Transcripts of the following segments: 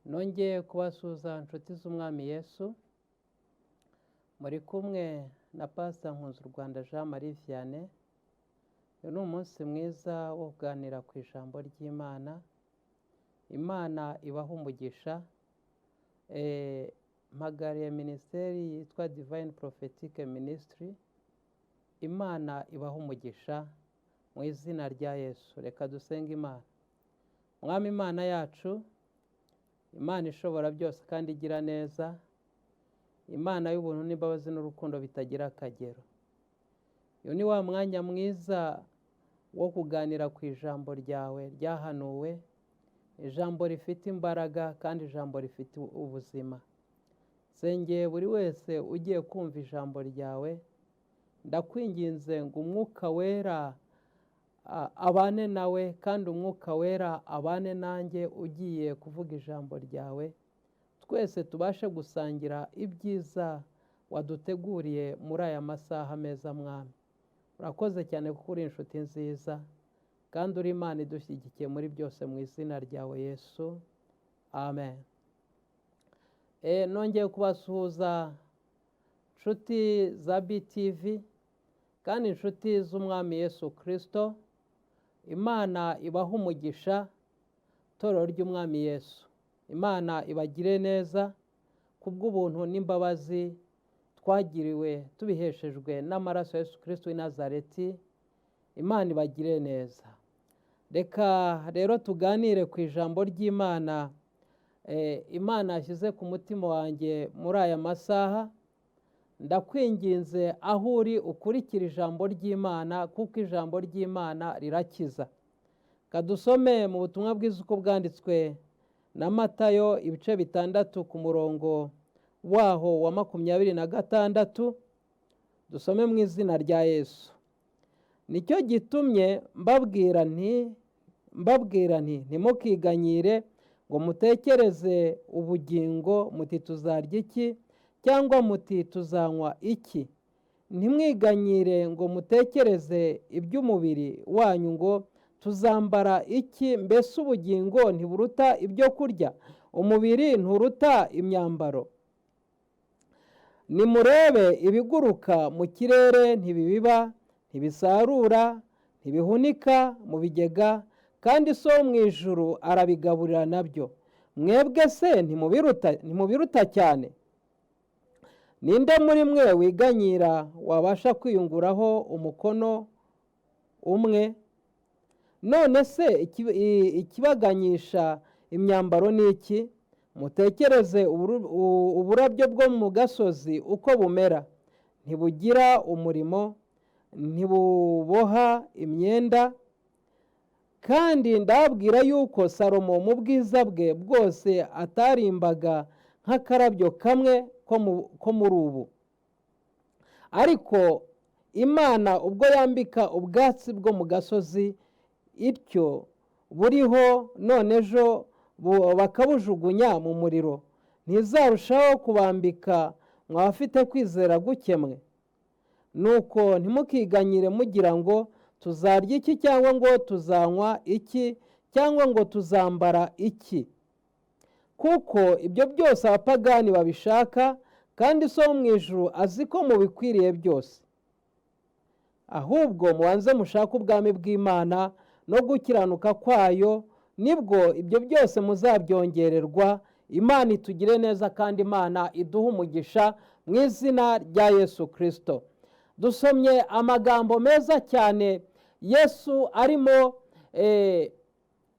nongeye kubasuhuza inshuti z'umwami Yesu, muri kumwe na Pastor Nkunzurwanda Jean Marie Vianney. Uyu ni umunsi mwiza wo kuganira ku ijambo ry'Imana. Imana ibaha umugisha. Mpagariye minisiteri yitwa Divine Prophetic Ministry. Imana ibaha umugisha mu izina rya Yesu. Reka dusenge Imana. Mwami Imana yacu, Imana ishobora byose kandi igira neza, Imana y'ubuntu n'imbabazi n'urukundo bitagira akagero. Uyu ni wa mwanya mwiza wo kuganira ku ijambo ryawe ryahanuwe, ijambo rifite imbaraga kandi ijambo rifite ubuzima. Sengeye buri wese ugiye kumva ijambo ryawe, ndakwinginze ngo umwuka wera abane nawe kandi umwuka wera abane nanjye ugiye kuvuga ijambo ryawe, twese tubashe gusangira ibyiza waduteguriye muri aya masaha meza mwami. Urakoze cyane kuko uri inshuti nziza kandi uri Imana idushyigikiye muri byose mu izina ryawe Yesu, amen. Nongeye kubasuhuza inshuti za BTV kandi inshuti z'umwami Yesu Kristo. Imana ibaha umugisha, torero ry'umwami Yesu. Imana ibagire neza kubw'ubuntu n'imbabazi twagiriwe tubiheshejwe n'amaraso ya Yesu Kristo w'i Nazareti. Imana ibagire neza. Reka rero tuganire ku ijambo ry'Imana Imana yashyize ku mutima wanjye muri aya masaha. Ndakwinginze aho uri ukurikira ijambo ry'Imana kuko ijambo ry'Imana rirakiza. Kadusome mu butumwa bwiza uko bwanditswe na Matayo ibice 6 ku murongo waho wa 26. Dusome mu izina rya Yesu. Nicyo gitumye mbabwira nti ntimukiganyire ngo mutekereze ubugingo muti tuzarya iki cyangwa muti tuzanywa iki. Ntimwiganyire ngo mutekereze iby'umubiri wanyu ngo tuzambara iki. Mbese ubugingo ntiburuta ibyo kurya, umubiri nturuta imyambaro? Nimurebe ibiguruka mu kirere, ntibibiba, ntibisarura, ntibihunika mu bigega, kandi so mu ijuru arabigaburira nabyo. Mwebwe se ntimubiruta cyane? Ninde muri mwe wiganyira wabasha kwiyunguraho umukono umwe? None se ikibaganyisha imyambaro ni iki? Mutekereze uburabyo bwo mu gasozi uko bumera. Ntibugira umurimo, ntibuboha imyenda. Kandi ndababwira yuko Salomo mu bwiza bwe bwose atarimbaga nk'akarabyo kamwe ko muri ubu. Ariko Imana ubwo yambika ubwatsi bwo mu gasozi ityo buriho none ejo bakabujugunya mu muriro, ntizarushaho kubambika mwabafite kwizera gukemwe? Nuko ntimukiganyire mugira ngo tuzarya iki cyangwa ngo tuzanywa iki cyangwa ngo tuzambara iki, kuko ibyo byose abapagani babishaka, kandi so mu ijuru azi ko mubikwiriye byose. Ahubwo mubanze mushake ubwami bw'Imana no gukiranuka kwayo, nibwo ibyo byose muzabyongererwa. Imana itugire neza kandi Imana iduha umugisha mu izina rya Yesu Kristo. Dusomye amagambo meza cyane Yesu arimo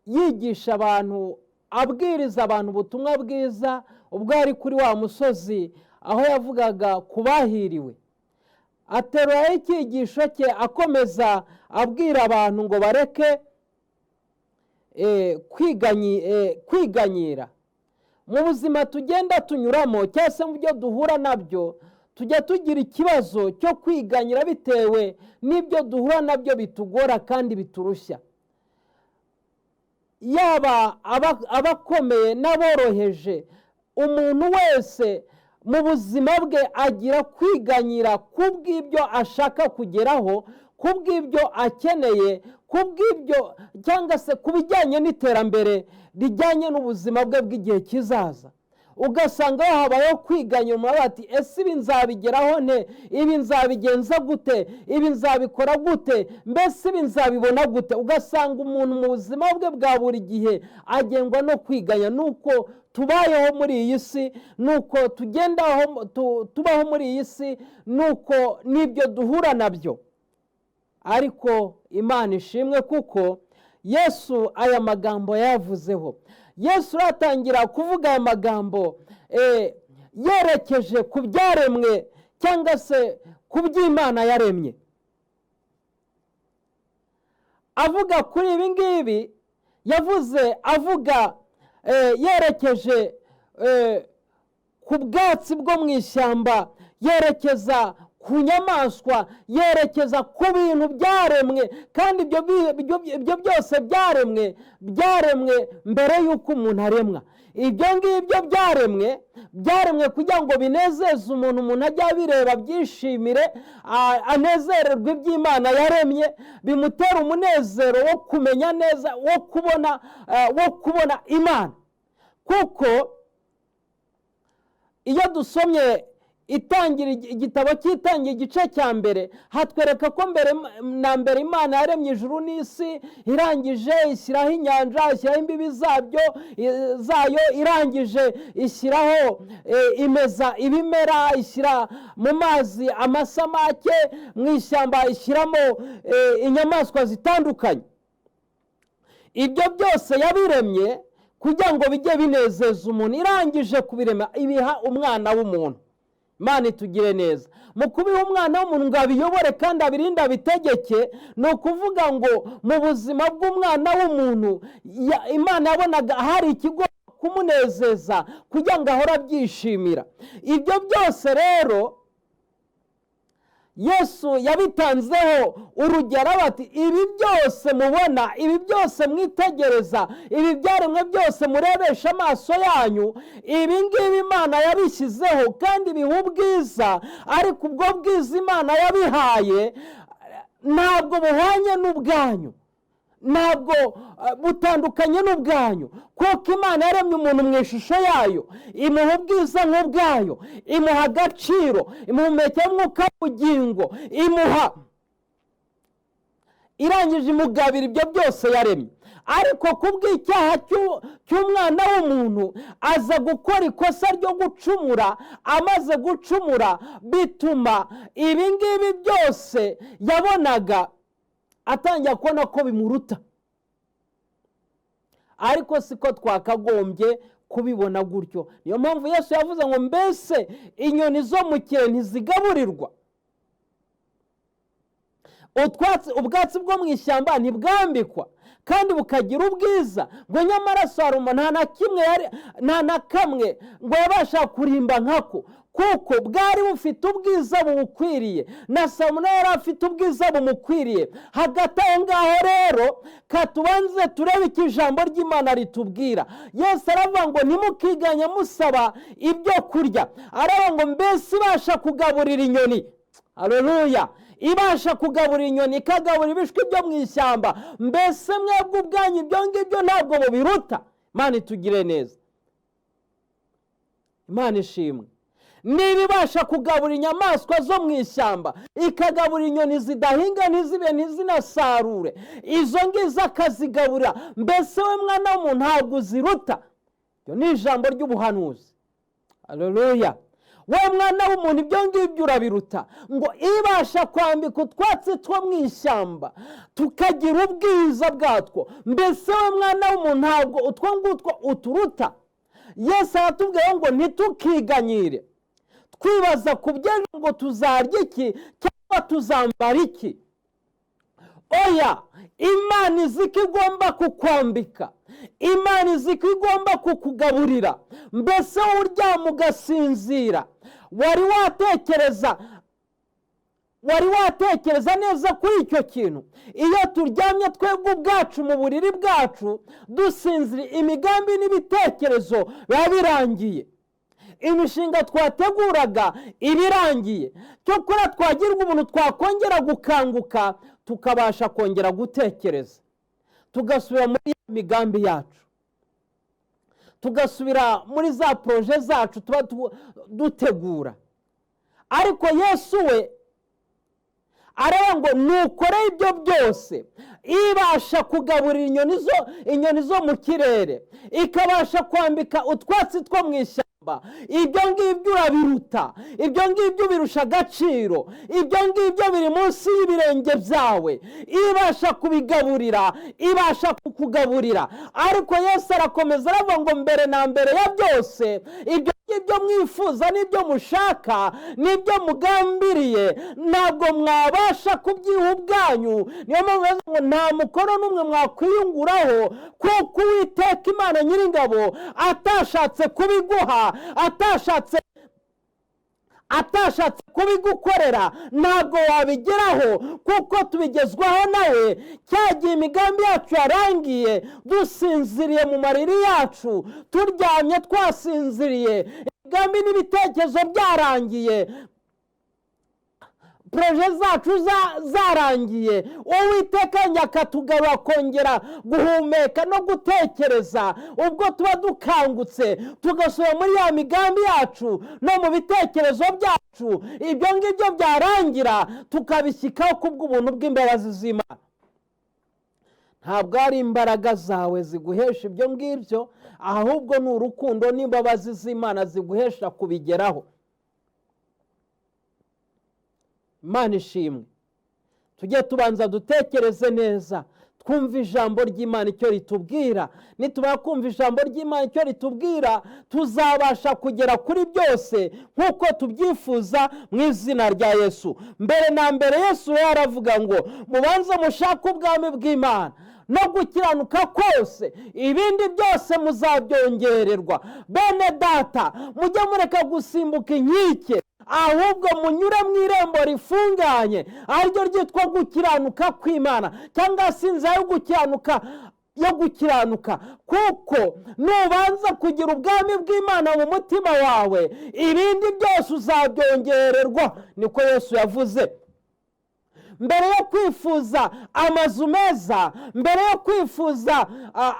yigisha abantu, abwiriza abantu ubutumwa bwiza ubwo ari kuri wa musozi aho yavugaga ku bahiriwe. Aterura icyigisho cye akomeza abwira abantu ngo bareke kwiganyira. Mu buzima tugenda tunyuramo cyangwa se mu byo duhura nabyo, tujya tugira ikibazo cyo kwiganyira bitewe n'ibyo duhura nabyo bitugora kandi biturushya. Yaba abakomeye n'aboroheje, umuntu wese mu buzima bwe agira kwiganyira kubw'ibyo ashaka kugeraho, kubw'ibyo akeneye, kubw'ibyo cyangwa se ku bijyanye n'iterambere rijyanye n'ubuzima bwe bw'igihe kizaza, ugasanga habayeho kwiganya umuntu ati ese ibi nzabigeraho nte, ibi nzabigenza gute, ibi nzabikora gute, mbese ibi nzabibona gute. Ugasanga umuntu mu buzima bwe bwa buri gihe agengwa no kwiganya. Nuko tubayeho muri iyi si, nuko tubaho muri iyi si, nuko n'ibyo duhura nabyo. Ariko Imana ishimwe kuko Yesu aya magambo yavuzeho. Yesu aratangira kuvuga aya magambo yerekeje ku byaremwe cyangwa se ku by'Imana yaremye. Avuga kuri ibi ngibi avuga yerekeje ku bwatsi bwo mu ishyamba, yerekeza ku nyamaswa, yerekeza ku bintu byaremwe, kandi ibyo byose byaremwe mbere y'uko umuntu aremwa. Ibyo ngibyo byaremwe kugira ngo binezeze umuntu ajya abireba abyishimire, anezererwe iby'Imana yaremye, bimutera umunezero wo kumenya neza, wo kubona Imana. Kuko iyo dusomye igitabo cy'itangira igice cya mbere, hatwereka ko mbere Imana yaremye ijuru n'isi, irangije ishyiraho inyanja, ishyiraho imbibi zayo, irangije ishyiraho imeza ibimera, ishyira mu mazi amasamake, mu ishyamba ishyiramo inyamaswa zitandukanye. Ibyo byose yabiremye kugira ngo bijye binezeza umuntu. Irangije kubirema ibiha umwana w'umuntu. Imana itugire neza. Mu kubiha umwana w'umuntu ngo abiyobore kandi abirinde abitegeke, ni ukuvuga ngo mu buzima bw'umwana w'umuntu Imana yabonaga hari ikigomba kumunezeza kugira ngo ahore abyishimira. Ibyo byose rero Yesu yabitanzeho urugero bati ibi byose mubona, ibi byose mwitegereza, ibi byaremwe byose murebesha amaso yanyu, ibi ngibi Imana yabishyizeho kandi biha ubwiza, ariko ubwo bwiza Imana yabihaye ntabwo buhwanye n'ubwanyu, ntabwo butandukanye n'ubwanyu, kuko Imana yaremye umuntu mu ishusho yayo, imuha ubwiza nk'ubwayo, imuha agaciro, imuhumekera umwuka w'ubugingo, irangije imugabira ibyo byose yaremye. Ariko kubw'icyaha cy'umwana w'umuntu aza gukora ikosa ryo gucumura. Amaze gucumura bituma ibi ngibi byose yabonaga atangira kubona ko bimuruta, ariko siko twakagombye kubibona gutyo. Niyo mpamvu Yesu yavuze ngo mbese inyoni zo mu kirere ntizigaburirwa, ubwatsi bwo mu ishyamba ntibwambikwa kandi bukagira ubwiza, ngo nyamara Salomo nta na kamwe ngo yabasha kurimba nkako, kuko bwari bufite ubwiza bubukwiriye, na Salomo yari afite ubwiza bumukwiriye. Hagati aho ngaho rero katubanze turebe icyo ijambo ry'Imana ritubwira. Yesu aravuga ngo ntimukiganye musaba ibyo kurya, aravuga ngo mbese ibasha kugaburira inyoni, haleluya, ibasha kugaburira inyoni, ikagaburira ibishwi byo mu ishyamba, mbese mwebwe ubwanyu ibyo ngibyo ntabwo mubiruta? Imana itugire neza. Imana ishimwe. Niba ibasha kugaburira inyamaswa zo mu ishyamba, ikagaburira inyoni zidahinga ntizibe ntizinasarure, izo ngizo akazigaburira, mbese we mwana w'umuntu ntabwo uziruta? Iyo ni ijambo ry'ubuhanuzi. Haleluya. We mwana w'umuntu ibyo ngibyo urabiruta. Ngo ibasha kwambika utwatsi two mu ishyamba tukagira ubwiza bwatwo, mbese we mwana w'umuntu ntabwo utwo ngutwo uturuta? Yesu aratubwira ngo ntitukiganyire twibaza ku by'ejo ngo tuzarya iki cyangwa tuzambara iki. Oya, Imana izi ko igomba kukwambika, Imana izi ko igomba kukugaburira. Mbese uryama ugasinzira, wari watekereza neza kuri icyo kintu? Iyo turyamye twebwe ubwacu mu buriri bwacu dusinzira, imigambi n'ibitekerezo biba birangiye, imishinga twateguraga ibirangiye. Cyokora twagirwa umuntu twakongera gukanguka tukabasha kongera gutekereza, tugasubira muri ya migambi yacu, tugasubira muri za poroje zacu tuba dutegura. Ariko Yesu we areba ngo nukore ibyo byose, ibasha kugaburira inyoni zo mu kirere, ikabasha kwambika utwatsi two mu ishyamba, ibyo ngibyo urabiruta, ibyo ngibyo birusha agaciro, ibyo ngibyo biri munsi y'ibirenge byawe, ibasha kubigaburira, ibasha kukugaburira. Ariko Yesu arakomeza aravuga ngo mbere na mbere ya byose, ibyo mwifuza n'ibyo mushaka n'ibyo mugambiriye ntabwo mwabasha kubyiha ubwanyu. Niyo mpamvu ngo nta mukono n'umwe mwakwiyunguraho, kuko Uwiteka Imana Nyiringabo atashatse kubiguha, atashatse kubigukorera, ntabwo wabigeraho, kuko tubigezwaho nawe cyagiye imigambi yacu yarangiye, dusinziriye mu mariri yacu, turyamye twasinziriye, imigambi n'ibitekerezo byarangiye, poroje zacu zarangiye. Uwiteka akatugarura kongera guhumeka no gutekereza, ubwo tuba dukangutse tugasubira muri ya migambi yacu no mu bitekerezo byacu, ibyo ngibyo byarangira tukabishyikaho kubw'ubuntu bw'imbabazi z'Imana. Ntabwo ari imbaraga zawe ziguhesha ibyo ngibyo, ahubwo ni urukundo n'imbabazi z'Imana ziguhesha kubigeraho. Imana ishimwe. Tujye tubanza dutekereze neza, twumva ijambo ry'Imana icyo ritubwira. Nitumara kumva ijambo ry'Imana icyo ritubwira, tuzabasha kugera kuri byose nk'uko tubyifuza mu izina rya Yesu. Mbere na mbere Yesu yaravuga ngo mubanze mushake ubwami bw'Imana no gukiranuka kose, ibindi byose muzabyongererwa. Bene data, mujye mureka gusimbuka inkike, ahubwo munyure mu irembo rifunganye, ariryo ryitwa gukiranuka kw'Imana, cyangwa se inzira yo gukiranuka. Kuko nubanza kugira ubwami bw'Imana mu mutima wawe, ibindi byose uzabyongererwa, niko Yesu yavuze. Mbere yo kwifuza amazu meza, mbere yo kwifuza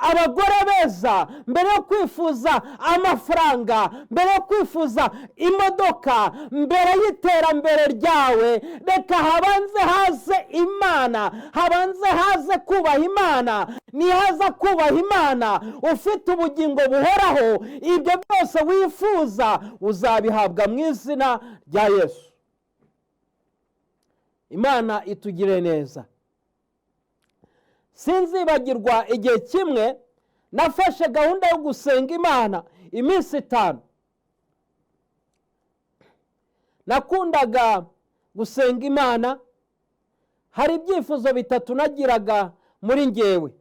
abagore beza, mbere yo kwifuza amafaranga, mbere yo kwifuza imodoka, mbere y'iterambere ryawe, reka habanze haze Imana, habanze haze kubaha Imana. Nihaza kubaha Imana ufite ubugingo buhoraho, ibyo byose wifuza uzabihabwa mu izina rya Yesu. Imana itugire neza. Sinzibagirwa igihe kimwe nafashe gahunda yo gusenga Imana iminsi 5. Nakundaga gusenga Imana, hari ibyifuzo 3 nagiraga muri njyewe.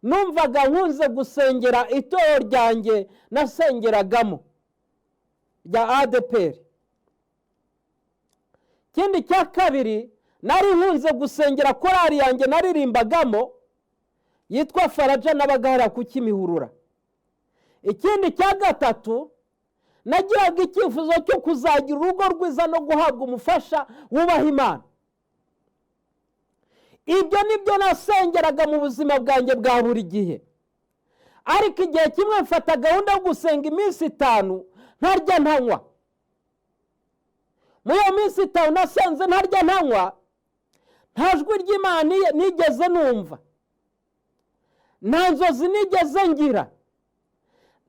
Numvaga nkunze gusengera itorero ryanjye nasengeragamo rya ADPR. Ikindi cya kabiri, nari nkunze gusengera korali yanjye naririmbagamo yitwa Faraja n'abagahara ku Kimihurura. Ikindi cya gatatu, nagiraga icyifuzo cyo kuzagira urugo rwiza no guhabwa umufasha wubaha Imana. Ibyo nibyo nasengeraga mu buzima bwanjye bwa buri gihe. Ariko igihe kimwe mfata gahunda yo gusenga iminsi 5 ntarya ntanywa. Muri iyo minsi 5 nasenze ntarya ntanywa, nta jwi ry'Imana nigeze numva, nta nzozi nigeze ngira,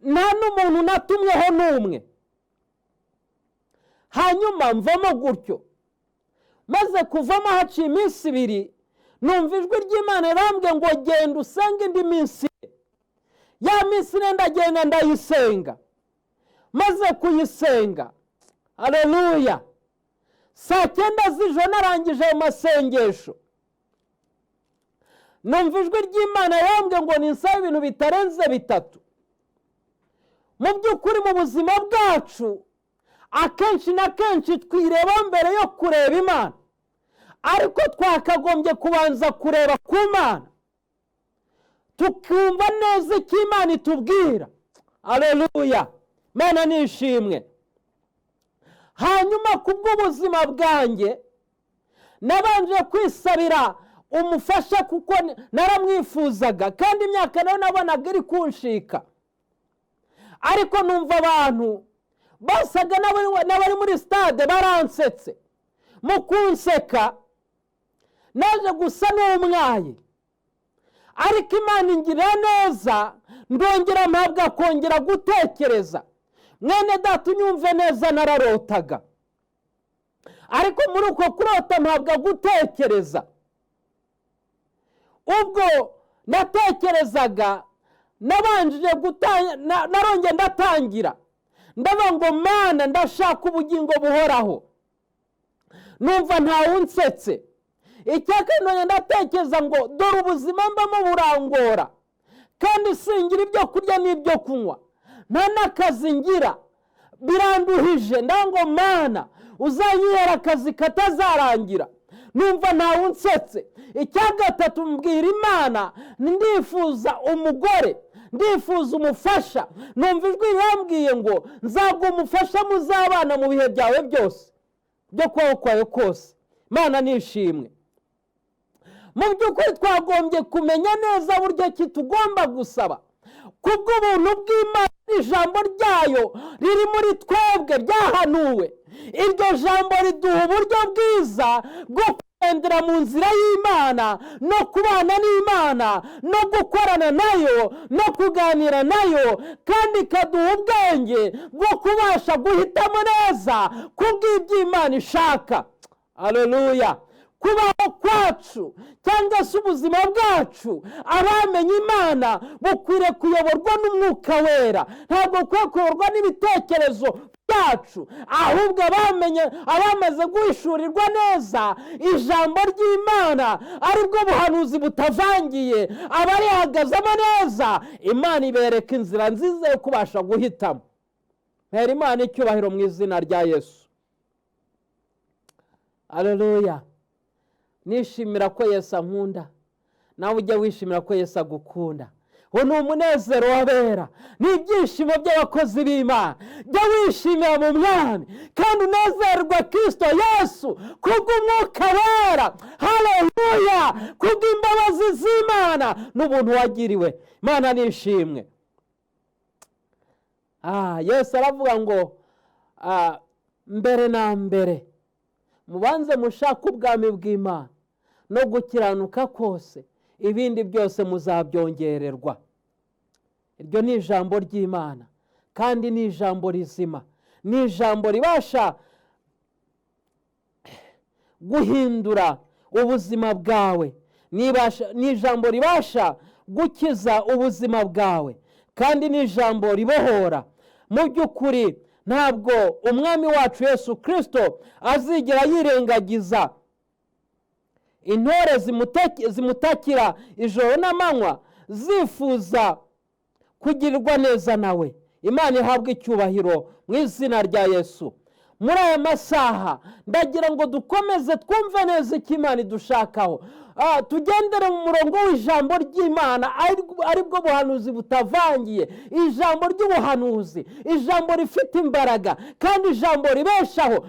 nta n'umuntu natumweho n'umwe. Hanyuma mvamo gutyo, maze kuvamo haciye iminsi 2, numva ijwi ry'Imana rambwiye ngo genda usenge indi minsi. Ya minsi ndagenda ndayisenga, maze kuyisenga, haleluya, saa 9 z'ijoro narangije ayo masengesho, numva ijwi ry'Imana rambwiye ngo ninsabe ibintu bitarenze 3. Mu by'ukuri mu buzima bwacu akenshi na kenshi twireba mbere yo kureba Imana, ariko twakagombye kubanza kureba ku Mana, tukumva neza icyo Imana itubwira. Haleluya, Imana nishimwe. Hanyuma kubw'ubuzima bwanjye nabanje kwisabira umufasha kuko naramwifuzaga kandi imyaka nayo nabonaga iri kunshika, ariko numva abantu basaga n'abari muri stade baransetse. Mu kunseka naje gusa n'umwaye, ariko Imana ingirira neza ndongera mpabwa kongera gutekereza. Mwene data unyumve neza, nararotaga, ariko muri uko kurota mpabwa gutekereza. Ubwo natekerezaga nabanjije narongeye ndatangira ndavuga ngo Mana ndashaka ubugingo buhoraho, numva ntawunsetse. Icyakane ndatekereza ngo dore ubuzima mbamo burangora, kandi singira ibyo kurya n'ibyo kunywa, nta n'akazi ngira, biranduhije. Ndavuga ngo Mana uzanyihera akazi katazarangira, numva ntawunsetse. Icya gatatu mbwira Imana ndifuza umugore, ndifuza umufasha. Numva ijwi rambwiye ngo nzaguha umufasha muzabana mu bihe byawe byose byo kubaho kwawe kose. Mana nishimwe. Mu by'ukuri twagombye kumenya neza buryo ki tugomba gusaba. Kubw'ubuntu bw'Imana ijambo ryayo riri muri twebwe ryahanuwe. Iryo jambo riduha uburyo bwiza bwo kugendera mu nzira y'Imana no kubana n'Imana no gukorana nayo no kuganira nayo, kandi ikaduha ubwenge bwo kubasha guhitamo neza kubw'iby'Imana ishaka. Haleluya! Kubaho kwacu cyangwa se ubuzima bwacu abamenye Imana bukwiriye kuyoborwa n'Umwuka Wera, ntabwo kuyoborwa n'ibitekerezo byacu, ahubwo abamaze guhishurirwa neza ijambo ry'Imana, aribwo buhanuzi butavangiye, abarihagazemo neza, Imana ibereka inzira nziza yo kubasha guhitamo. Mpera Imana icyubahiro mu izina rya Yesu. Haleluya! Nishimira ko Yesu ankunda, nawe ujye wishimira ko Yesu agukunda. Uwo ni umunezero w'abera, ni ibyishimo by'abakozi b'Imana. Jya wishimira mu Mwami kandi unezerwa Kristo Yesu kubw'Umwuka Wera. Haleluya! Kubw'imbabazi z'Imana n'ubuntu wagiriwe. Imana nishimwe. Yesu aravuga ngo mbere na mbere mubanze mushake ubwami bw'Imana no gukiranuka kose, ibindi byose muzabyongererwa. Iryo ni ijambo ry'Imana kandi ni ijambo rizima, ni ijambo ribasha guhindura ubuzima bwawe, ni ijambo ribasha gukiza ubuzima bwawe, kandi ni ijambo ribohora. Mu by'ukuri ntabwo Umwami wacu Yesu Kristo azigera yirengagiza intore zimutakira ijoro n'amanywa zifuza kugirirwa neza nawe. Imana ihabwe icyubahiro mu izina rya Yesu. Muri aya masaha ndagira ngo dukomeze twumve neza icyo Imana idushakaho, tugendere mu murongo w'ijambo ry'Imana, aribwo buhanuzi butavangiye, ijambo ry'ubuhanuzi, ijambo rifite imbaraga kandi ijambo ribeshaho.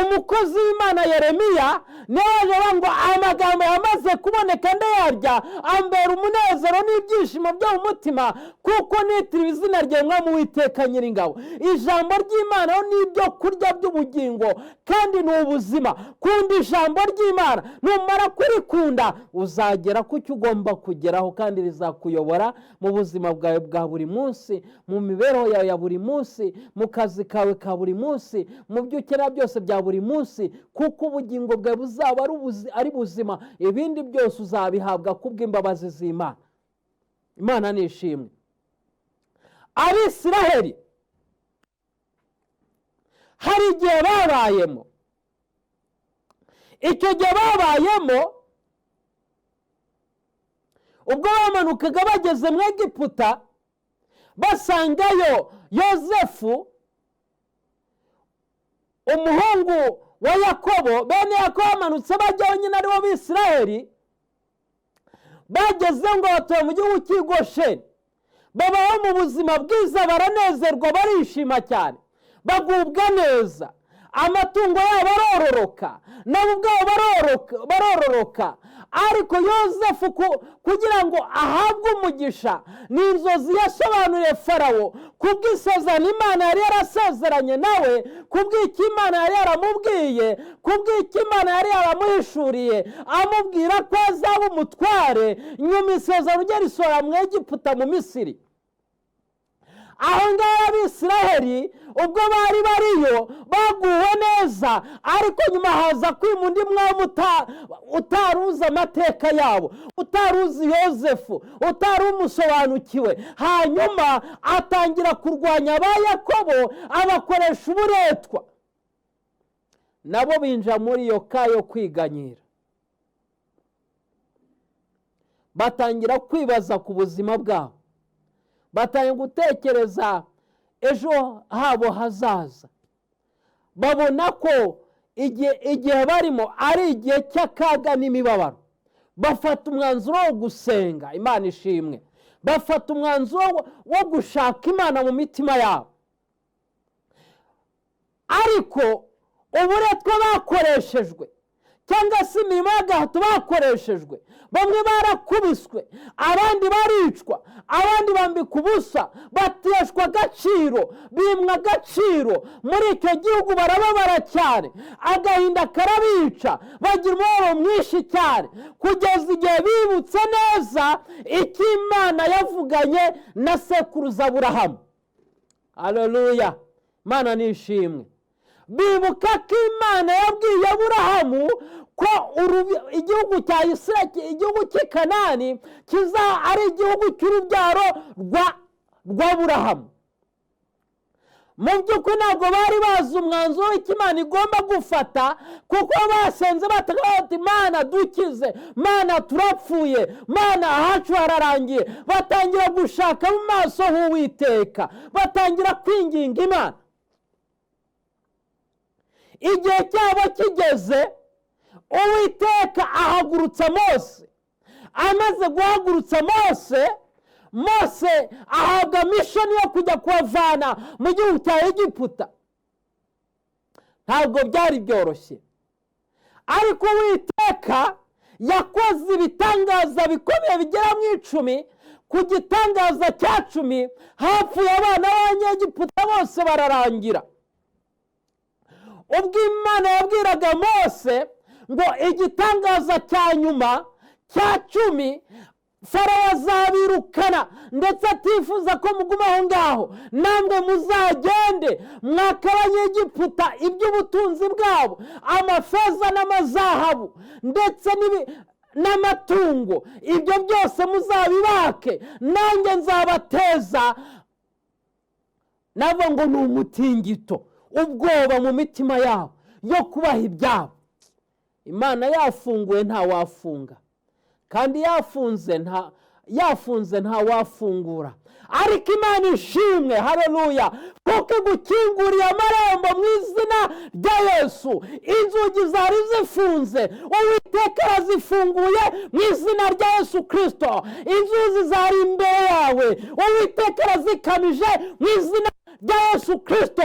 Umukozi w'Imana Yeremiya niwe waje ngo amagambo yamaze kuboneka ndayarya, ambera umunezero n'ibyishimo byo mu mutima, kuko nitiriwe izina rye Mwami Uwiteka Nyiringabo. Ijambo ry'Imana ni ibyo kurya by'ubugingo kandi ni ubuzima. Kunda ijambo ry'Imana, numara kurikunda uzagera ku cyo ugomba kugeraho, kandi rizakuyobora mu buzima bwawe bwa buri munsi, mu mibereho yawe ya buri munsi, mu kazi kawe ka buri munsi, mu byo ukenera byose bya buri munsi, kuko ubugingo bwawe buzaba ari buzima, ibindi byose uzabihabwa kubw'imbabazi z'Imana. Imana nishimwe. Abisiraheli hari igihe babayemo, icyo gihe babayemo ubwo bamanukaga bageze mu Egiputa, basangayo Yozefu umuhungu wa Yakobo. Bene Yakobo bamanutse bajyaho nyine aribo Bisiraheli, bageze ngo batuye mu gihugu cy'i Gosheni, babaho mu buzima bwiza, baranezerwa, barishima cyane, bagubwa neza. amatungo yabo arororoka, nabo ubwabo barororoka. Ariko Yozefu kugira ngo ahabwe umugisha, ni inzozi yasobanuriye Farawo kubw'isezerano Imana yari yarasezeranye nawe, kubw'icyo Imana yari yaramubwiye, kubw'icyo Imana yari yaramuhishuriye amubwira ko azaba umutware nyuma isezerano rye risohora mu Egiputa mu Misiri. Aho ngaho Abisiraheli ubwo bari bariyo baguwe neza, ariko nyuma haza kwima undi mwami utaruzi amateka yabo, utaruzi Yozefu, utari umusobanukiwe. Hanyuma atangira kurwanya ba Yakobo, abakoresha uburetwa, nabo binjira muri iyo ka yo kwiganyira, batangira kwibaza ku buzima bwabo, batangira gutekereza ejo habo hazaza. Babona ko igihe barimo ari igihe cy'akaga n'imibabaro. Bafata umwanzuro wo gusenga, Imana ishimwe. Bafata umwanzuro wo gushaka Imana mu mitima yabo. Ariko uburetwa bakoreshejwe, cyangwa se imirimo y'agahato bakoreshejwe, bamwe barakubiswe, abandi baricwa, abandi bambika ubusa, bateshwa agaciro, bimwa agaciro. Muri icyo gihugu barababara cyane, agahinda karabica, bagira umubabaro mwinshi cyane, kugeza igihe bibutse neza icyo Imana yavuganye na sekuruza Aburahamu. Haleluya, Imana nishimwe. Bibuka ko Imana yabwiye Aburahamu ko igihugu cya Isirayeli, igihugu cy'i Kanani, ari igihugu cy'urubyaro rw'Aburahamu. Mu by'ukuri ntabwo bari bazi umwanzuro w'icyo Imana igomba gufata, kuko basenze bati Mana dukize, Mana turapfuye, Mana ahacu hararangiye. Batangira gushaka mu maso h'Uwiteka, batangira kwinginga Imana. Igihe cyabo kigeze, Uwiteka ahagurutsa Mose. Amaze guhagurutsa Mose ahabwa mishoni yo kujya kubavana mu gihugu cya Egiputa. Ntabwo byari byoroshye, ariko Uwiteka yakoze ibitangaza bikomeye bigera mu 10. Ku gitangaza cya 10 hapfuye abana b'Abanyegiputa bose bararangira. Ubwo Imana yabwiraga Mose ngo igitangaza cya nyuma cya 10 Farawo azabirukana, ndetse atifuza ko muguma aho ngaho, namwe muzagende mwaka Abanyegiputa iby'ubutunzi bwabo, amafeza n'amazahabu ndetse n'amatungo, ibyo byose muzabibake, nanjye nzabateza. Nabo ngo ni umutingito, ubwoba mu mitima yabo yo kubaha ibyabo. Imana yafunguye nta wafunga, kandi yafunze nta wafungura. Ariko Imana ishimwe, haleluya, kuko igukinguriye amarembo mu izina rya Yesu. Inzugi zari zifunze, Uwiteka arazifunguye mu izina rya Yesu Kristo. Inzuzi zari imbere yawe, Uwiteka arazikamije mu izina rya Yesu Kristo.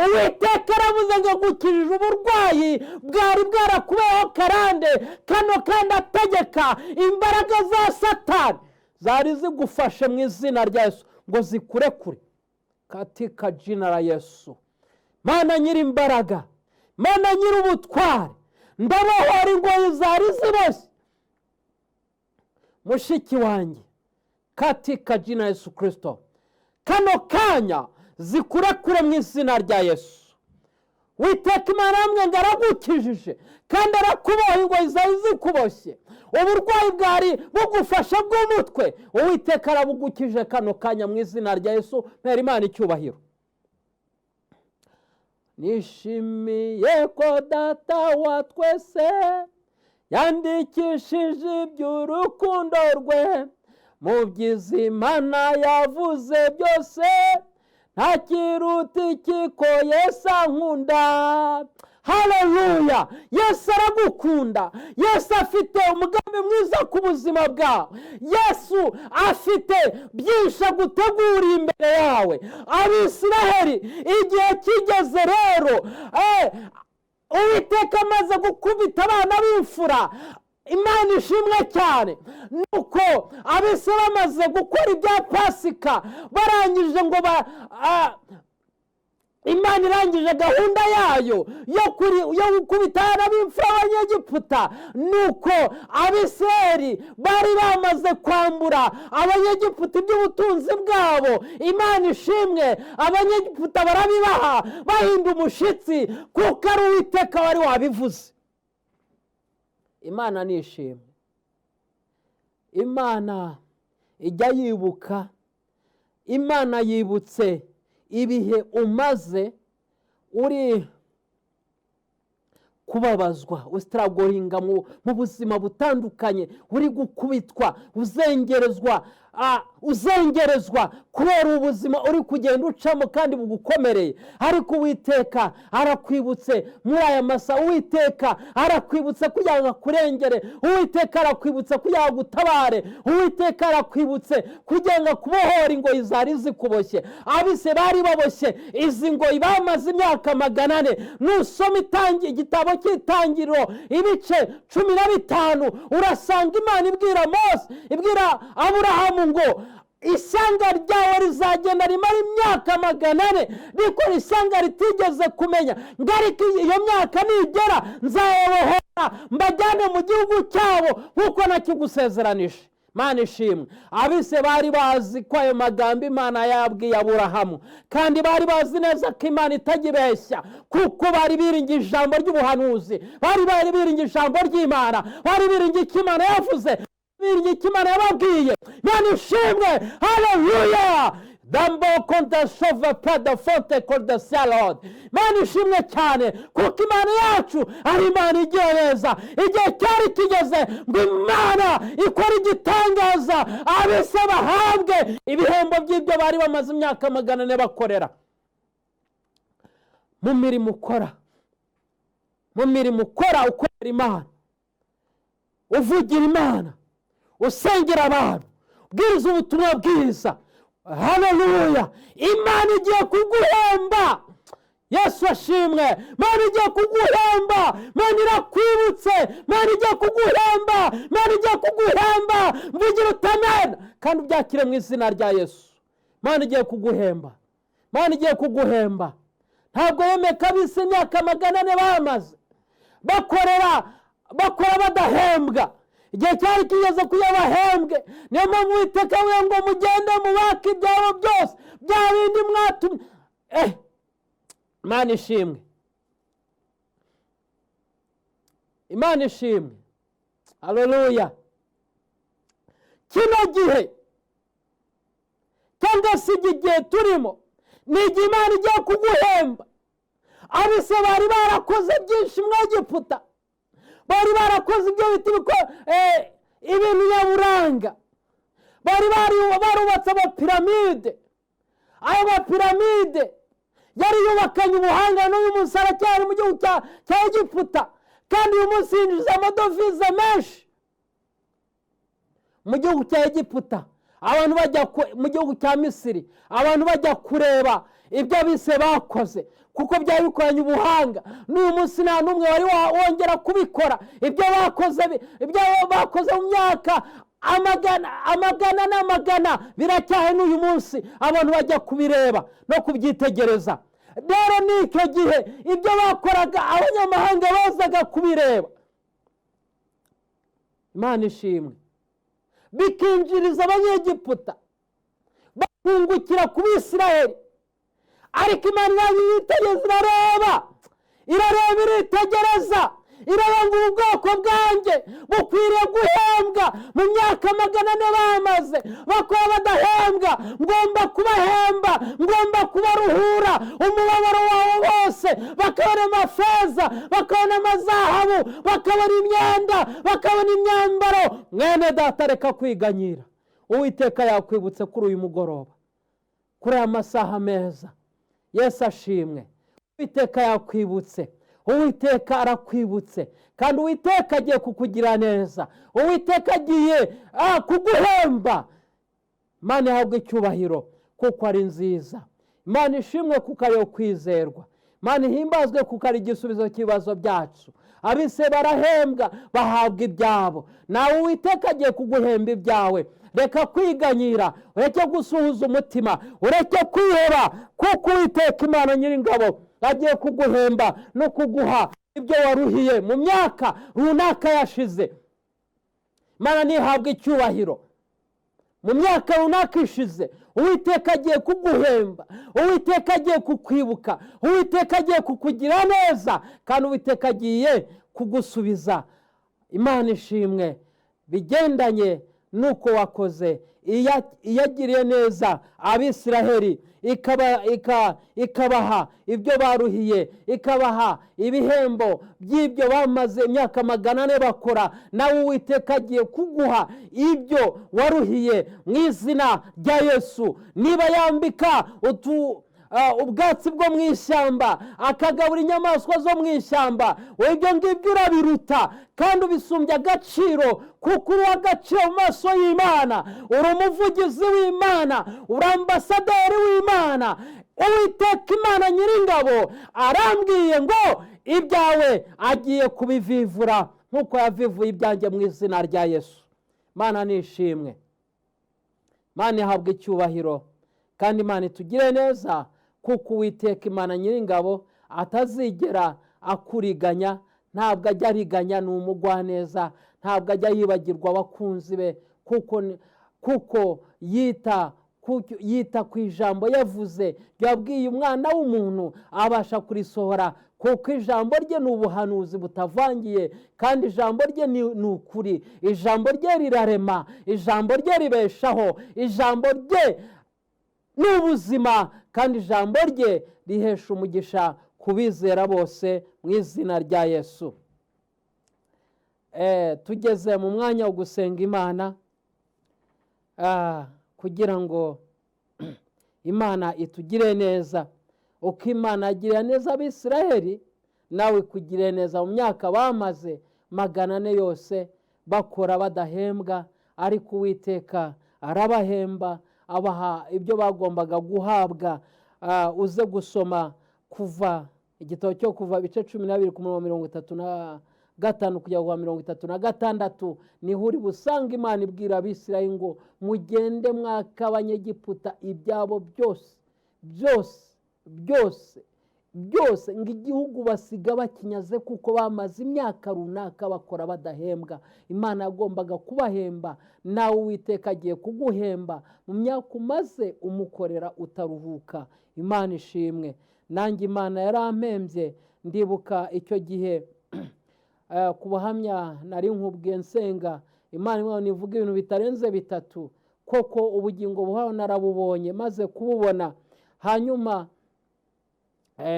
Uwiteka aravuze ngo gukirije uburwayi bwari bwarakubeho karande, kandi ategeka imbaraga za Satani zari zigufashe mu izina rya Yesu ngo zikurekure katika jina la Yesu. Mana nyiri imbaraga, Mana nyiri ubutware, ndabohora ingoyi zari ziboshye mushiki wanjye katika jina Yesu Kristo. Kano kanya zikurekure mu izina rya Yesu. Uwiteka Imana hamwe ngo aragukijije, kandi arakuboha ingoyi zari zikuboshye. Uburwayi bwari bugufasha bw'umutwe, Uwiteka arabugukije kano kanya mu izina rya Yesu. Mpera Imana icyubahiro. Nishimiye ko Data wa twese yandikishije iby'urukundo rwe mu byiza Imana yavuze byose, nta kiruta iki ko Yesu ankunda. haleluya. Yesu aragukunda, Yesu afite umugambi mwiza ku buzima bwawe, Yesu afite byinshi aguteguriye imbere yawe. Abisiraheli igihe kigeze rero, Uwiteka amaze gukubita abana b'imfura, Imana ishimwe cyane, nuko Abisiraheli bamaze gukora ibya Pasika, barangije ngo Imana irangije gahunda yayo yo gukubita abana b'imfura b'Abanyegiputa, nuko Abisiraheli bari bamaze kwambura Abanyegiputa iby'ubutunzi bwabo. Imana ishimwe, Abanyegiputa barabibaha bahinda umushyitsi, kuko ari Uwiteka wari wabivuze. Imana nishimwe. Imana ijya yibuka, Imana yibutse ibihe umaze uri kubabazwa, usitaragoringa mu buzima butandukanye, uri gukubitwa, uzengerezwa kubera ubuzima uri kugenda ucamo kandi bugukomereye. Ariko Uwiteka arakwibutse muri aya masaha, Uwiteka arakwibutse kugira ngo akurengere, Uwiteka arakwibutse kugira ngo agutabare, Uwiteka arakwibutse kugira ngo akubohore ingoyi zari zikuboshye. Abise bari baboshye izi ngoyi bamaze imyaka 400. Nusoma igitabo cy'Itangiriro ibice 15, urasanga Imana ibwira Mose, ibwira Aburahamu ngo ishyanga ryawe rizagenda rimara imyaka 400, rikora ishyanga ritigeze kumenya, ngo ariko iyo myaka nigera nzayabohora mbajyane mu gihugu cyabo nk'uko nakigusezeranije. Imana ishimwe. Abise bari bazi ko ayo magambo Imana yabwiye Aburahamu, kandi bari bazi neza ko Imana itajibeshya, kuko bari biringiye ijambo ry'ubuhanuzi, bari biringiye ijambo ry'Imana, bari biringiye icyo Imana yavuze, biringiye icyo Imana yababwiye. Imana ishimwe, haleluya. Dambo konta shova prada fonte konta salod. Imana ishimwe cyane, kuko Imana yacu ari Imana igira neza. Igihe cyari kigeze ngo Imana ikora igitangaza, Abise bahabwe ibihembo by'ibyo bari bamaze imyaka 400 bakorera. Mu mirimo ukora, ukorera Imana, uvugira Imana, usengera abantu, ubwiriza ubutumwa bwiza, haleluya, Imana igiye kuguhemba. Yesu ashimwe. Imana igiye kuguhemba, Imana irakwibutse, Imana igiye kuguhemba, Imana igiye kuguhemba. Mvugira utamena kandi ubyakire mu izina rya Yesu. Imana igiye kuguhemba, Imana igiye kuguhemba. Ntabwo yemeka Abise imyaka 400 bamaze bakora badahembwa. Igihe cyari kigeze kuya bahembwe, niyo mpamvu Uwiteka we ngo mugende mubake ibyabo byose, bya bindi mwatumye. Imana ishimwe, Imana ishimwe, haleluya. Kino gihe cyangwa se igihe turimo ni igihe Imana igiye kuguhemba. Abise bari barakoze byinshi mu Egiputa, bari barakoze ibyo ibintu nyaburanga, barubatse amapiramide. Ayo mapiramide yari yubakanye ubuhanga, n'uyu munsi aracyari mu gihugu cya Egiputa, kandi uyu munsi yinjiza amadovize menshi mu gihugu cya Egiputa. Abantu bajya mu gihugu cya Misiri, abantu bajya kureba ibyo Abise bakoze, kuko byari bikoranye ubuhanga. N'uyu munsi nta n'umwe wari wongera kubikora ibyo bakoze mu myaka amagana n'amagana, biracyahe n'uyu munsi abantu bajya kubireba no kubyitegereza. Rero n'icyo gihe ibyo bakoraga abanyamahanga bazaga kubireba. Imana ishimwe. Bikinjiriza Abanyegiputa, bakungukira ku Bisiraheli. Ariko Imana yitegereza, irareba iritegereza, irareba ngo ubwoko bwanjye bukwiriye guhembwa mu myaka 400 bamaze bakora badahembwa. Ngomba kubahemba, ngomba kubaruhura umubabaro wabo wose, bakabona amafeza, bakabona amazahabu, bakabona imyenda, bakabona imyambaro. Mwene data, reka kwiganyira. Uwiteka yakwibutse kuri uyu mugoroba, kuri aya masaha meza. Yesu ashimwe. Uwiteka yakwibutse, uwiteka arakwibutse kandi uwiteka agiye kukugira neza, uwiteka agiye kuguhemba. Imana ihabwe icyubahiro kuko ari nziza. Imana ishimwe kuko ariyo kwizerwa. Imana ihimbazwe kuko ari igisubizo cy'ibibazo byacu. Abise barahembwa bahabwa ibyabo, nawe uwiteka agiye kuguhemba ibyawe. Reka kwiganyira, ureke gusuhuza umutima, ureke kwiheba, kuko uwiteka Imana Nyiringabo agiye kuguhemba no kuguha ibyo waruhiye mu myaka runaka yashize. Imana nihabwe icyubahiro. Mu myaka runaka ishize uwiteka agiye kuguhemba, uwiteka agiye kukwibuka, uwiteka agiye kukugira neza, kandi uwiteka agiye kugusubiza. Imana ishimwe bigendanye nuko wakoze. Iyagiriye neza Abisiraheli, ikabaha ibyo baruhiye, ikabaha ibihembo by'ibyo bamaze imyaka 400 bakora, nawe uwiteka agiye kuguha ibyo waruhiye mu izina rya Yesu. Niba yambika ubwatsi bwo mu ishyamba, akagabura inyamaswa zo mu ishyamba, ibyo ngibyo urabiruta kandi ubisumbya agaciro, kuko uri uw'agaciro mu maso y'Imana. Uri umuvugizi w'Imana, uri ambasaderi w'Imana. Uwiteka Imana Nyiringabo arambwiye ngo ibyawe agiye kubivivura nk'uko yavivuye ibyanjye mu izina rya Yesu. Imana nishimwe, Imana ihabwe icyubahiro, kandi Imana itugire neza, kuko uwiteka Imana Nyiringabo atazigera akuriganya. Ntabwo ajya ariganya, ni umugwaneza, ntabwo ajya yibagirwa abakunzi be, kuko yita ku ijambo yavuze, yabwiye umwana w'umuntu abasha kurisohora, kuko ijambo rye ni ubuhanuzi butavangiye, kandi ijambo rye ni ukuri. Ijambo rye rirarema, ijambo rye ribeshaho, ijambo rye ni ubuzima, kandi ijambo rye rihesha umugisha ku bizera bose mu izina rya Yesu. Tugeze mu mwanya wo gusenga Imana, kugira ngo Imana itugire neza. Uko Imana agirira neza Abisiraheli, nawe ikugire neza. Mu myaka bamaze 400 yose bakora badahembwa, ariko uwiteka arabahemba, abaha ibyo bagombaga guhabwa. Uze gusoma kuva igitabo cyo Kuva ibice 12 ku murongo 35 kujya ku 36, niho uri busanga Imana ibwira Abisirayeli ngo mugende mwaka Abanyegiputa ibyabo byose ngo igihugu basiga bakinyaze, kuko bamaze imyaka runaka bakora badahembwa. Imana yagombaga kubahemba, nawe uwiteka agiye kuguhemba mu myaka umaze umukorera utaruhuka. Imana ishimwe. Nanjye Imana yarampembye, ndibuka icyo gihe ku buhamya nari nkubwiye nsenga Imana imwe nivuga ibintu bitarenze 3, koko ubugingo buhawe narabubonye, maze kububona hanyuma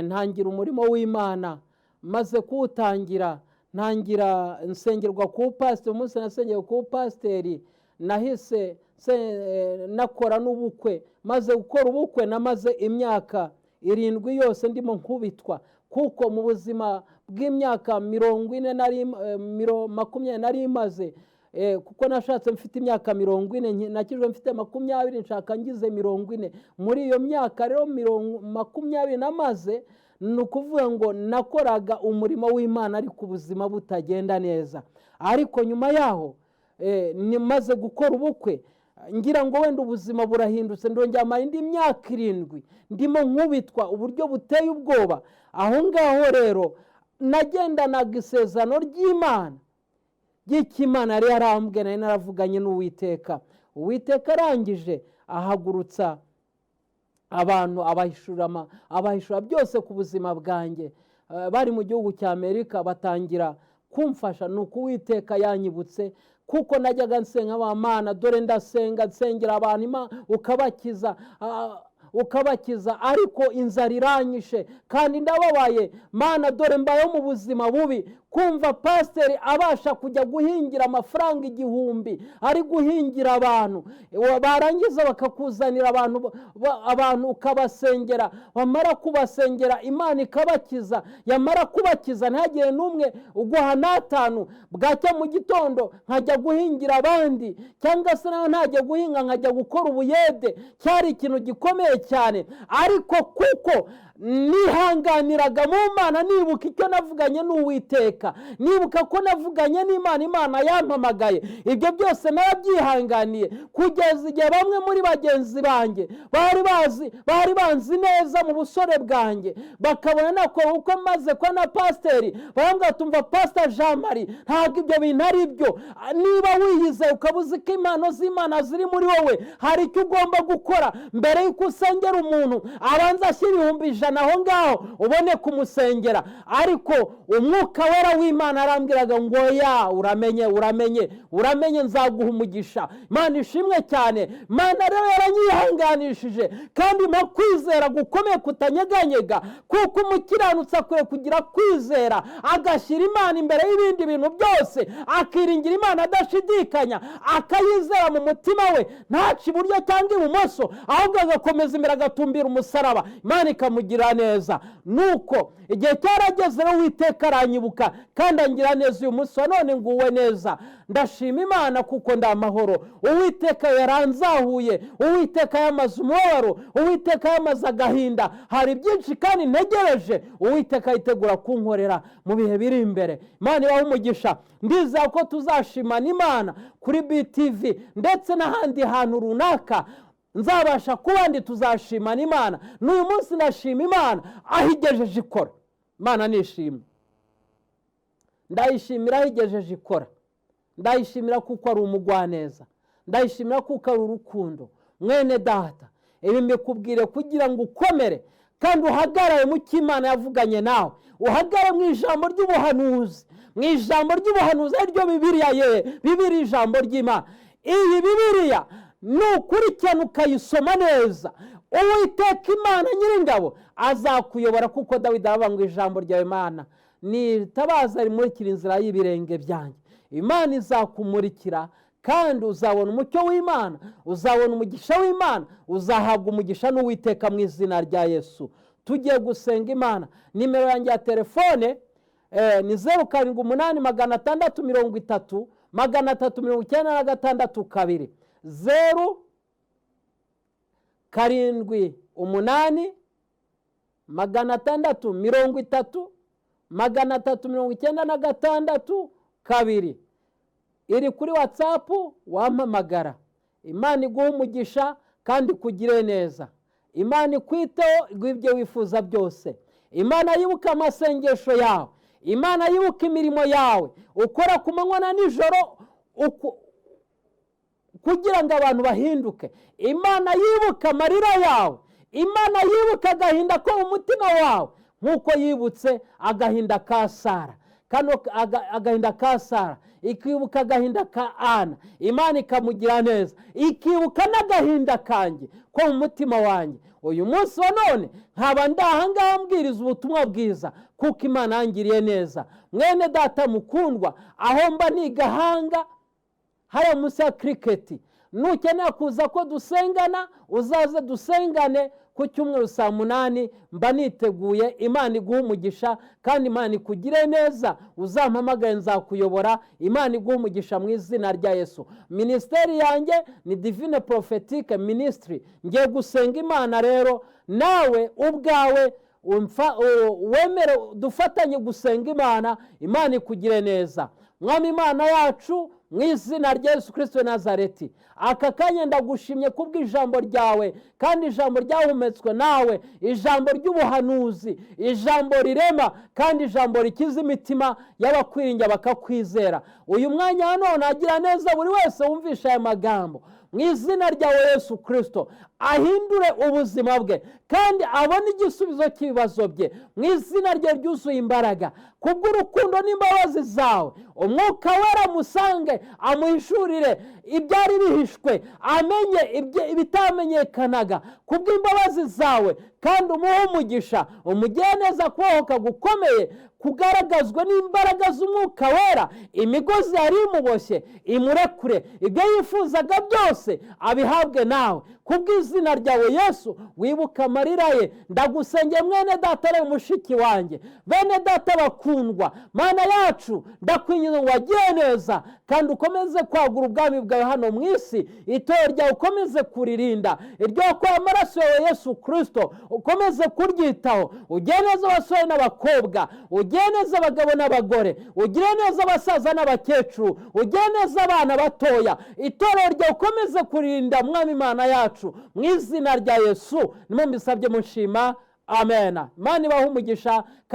ntangira umurimo w'Imana. Maze kuwutangira ntangira nsengerwa ku pastor. Umunsi nasengeye ku pasiteri, nahise nakora n'ubukwe. Maze gukora ubukwe namaze imyaka 7 yose ndimo nkubitwa, kuko mu buzima bw'imyaka 20 nari maze, kuko nashatse mfite imyaka 40, nakijwe mfite 20, nshaka ngize 40. Muri iyo myaka rero 20 namaze, ni ukuvuga ngo nakoraga umurimo w'Imana ariko ubuzima butagenda neza. Ariko nyuma yaho nimaze gukora ubukwe, ngira ngo wenda ubuzima burahindutse, ndongera amara indi myaka 7 ndimo nkubitwa uburyo buteye ubwoba. Aho ngaho rero nagendanaga isezerano ry'Imana, ry'Imana yari yarambwiye, nari naravuganye n'Uwiteka. Uwiteka arangije ahagurutsa abantu abahishura byose ku buzima bwanjye. Bari mu gihugu cya Amerika batangira kumfasha. Nuko Uwiteka yanyibutse, kuko najyaga nsenga Mana, dore ndasenga nsengera abantu Imana ukabakiza, ariko inzara iranyishe kandi ndababaye. Mana, dore mbayeho mu buzima bubi, kumva pasiteri abasha kujya guhingira amafaranga 1000 ari guhingira abantu, barangiza bakakuzanira abantu ukabasengera, wamara kubasengera Imana ikabakiza, yamara kubakiza ntihagire n'umwe uguha n'atanu, bwacya mu gitondo nkajya guhingira abandi, cyangwa se nawe ntajya guhinga nkajya gukora ubuyede. Cyari ikintu gikomeye cyane, ariko kuko nihanganiraga mu Mana, nibuka icyo navuganye n'Uwiteka, nibuka ko navuganye n'Imana, Imana yampamagaye, ibyo byose narabyihanganiye, kugeza igihe bamwe muri bagenzi banjye bari banzi neza mu busore bwanjye, bakabona nako uko maze kwa na pasiteri, barambwira tumva Pastor Jean Marie, ntabwo ibyo bintu ari byo. Niba wiyize ukabuze ko impano z'Imana ziri muri wowe, hari icyo ugomba gukora mbere y'uko usengera umuntu, abanza ashyira 100 aho ngaho ubone kumusengera. Ariko umwuka wera w'Imana arambwiraga ngo ya uramenye nzaguha umugisha. Imana ishimwe cyane. Imana rero yaranyihanganishije, kandi mpa kwizera gukomeye kutanyeganyega, kuko umukiranutsi akwiye kugira kwizera, agashyira Imana imbere y'ibindi bintu byose, akiringira Imana adashidikanya, akayizera mu mutima we, ntaci iburyo cyangwa ibumoso, ahubwo agakomeza imbere agatumbira umusaraba, Imana ikamugira neza. Nuko igihe cyarageze rero Uwiteka aranyibuka kandi angira neza. Uyu munsi wa none nguwe neza, ndashima Imana kuko ndamahoro. Uwiteka yaranzahuye, Uwiteka yamaze umubabaro, Uwiteka yamaze agahinda. Hari byinshi kandi ntegereje Uwiteka yitegura kunkorera mu bihe biri imbere. Imana ibahe umugisha. Ndizera ko tuzashimana Imana kuri BTV ndetse n'ahandi hantu runaka nzabasha kuba ndi, tuzashimana Imana. N'uyu munsi ndashima Imana aho igejeje ikora. Imana nishimwe, ndayishimira aho igejeje ikora, ndayishimira kuko ari umugwaneza, ndayishimira kuko ari urukundo. Mwene data, ibi mbikubwire kugira ngo ukomere kandi uhagarare mu cyo Imana yavuganye nawe, uhagarare mu ijambo ry'ubuhanuzi, mu ijambo ry'ubuhanuzi ariryo Bibiliya, ijambo ry'Imana. Iyi Bibiliya nukurikirana ukayisoma neza, Uwiteka Imana Nyiringabo azakuyobora, kuko Dawidi aravuga ngo ijambo ryawe Mana nitabaza rimurikira inzira y'ibirenge byanjye. Imana izakumurikira kandi uzabona umucyo w'Imana, uzabona umugisha w'Imana, uzahabwa umugisha n'Uwiteka mu izina rya Yesu. Tugiye gusenga Imana. Nimero yanjye ya telefone ni 0788 330 396 0 7 8 630 396 2. Iri kuri WhatsApp, wampamagara. Imana iguhe umugisha kandi kugire neza. Imana ikwiteho ibyo wifuza byose. Imana yibuka amasengesho yawe, Imana yibuka imirimo yawe ukora ku manywa na nijoro kugira ngo abantu bahinduke. Imana yibuka amarira yawe, Imana yibuka agahinda ko mu mutima wawe, nk'uko yibutse agahinda ka Sara. Kano agahinda ka Sara, ikibuka agahinda ka Ana, Imana ikamugira neza, ikibuka n'agahinda kanjye ko mu mutima wanjye. Uyu munsi wa none nkaba ndahangaha mbwiriza ubutumwa bwiza, kuko Imana yangiriye neza. Mwene data mukundwa, aho mba nigahanga haya munsi ya cricket, nukeneye kuza ko dusengana, uzaze dusengane ku cyumweru saa 8 mba niteguye. Imana iguhe umugisha kandi Imana ikugire neza. Uzampamagaye nzakuyobora. Imana iguhe umugisha mu izina rya Yesu. Ministeri yanjye ni Divine Prophetic Ministry. Ngiye gusenga Imana rero, nawe ubwawe wemere dufatanye gusenga Imana. Imana ikugire neza. Mwami Imana yacu, mu izina rya Yesu Kristo Nazareti, aka kanya ndagushimye kubw'ijambo ryawe, kandi ijambo ryahumetswe nawe, ijambo ry'ubuhanuzi, ijambo rirema kandi ijambo rikiza imitima y'abakwiringira bakakwizera. Uyu mwanya hano nagira neza buri wese wumvisha aya magambo, mu izina rya Yesu Kristo. ahindure ubuzima bwe kandi abone igisubizo cy'ibibazo bye mu izina rye ryuzuye imbaraga. Kubw'urukundo n'imbabazi zawe umwuka wera musange, amuhishurire ibyari bihishwe, amenye ibitamenyekanaga kubw'imbabazi zawe, kandi umuhe umugisha, umugire neza kubohoka gukomeye kugaragazwa n'imbaraga z'umwuka wera. Imigozi yari imuboshye imurekure, ibyo yifuzaga byose abihabwe nawe kubw'izina ryawe Yesu. Wibuka amarira ye, ndagusengeye mwene data na mushiki wanjye, bene data bakundwa, Mana yacu ndakwinginze ngo wagire neza kandi ukomeze kwagura ubwami bwawe hano mu isi. Itorero ryawe ukomeze kuririnda, iryo kwa amaraso yawe Yesu Kristo ukomeze kuryitaho. Ugire neza abasore n'abakobwa, ugire neza abagabo n'abagore, ugire neza abasaza n'abakecuru, ugire neza abana batoya. Itorero ryawe ukomeze kurinda Mwami Imana yacu, mu izina rya Yesu nimwe mbisabye mushima, amen. Imana ibahe umugisha.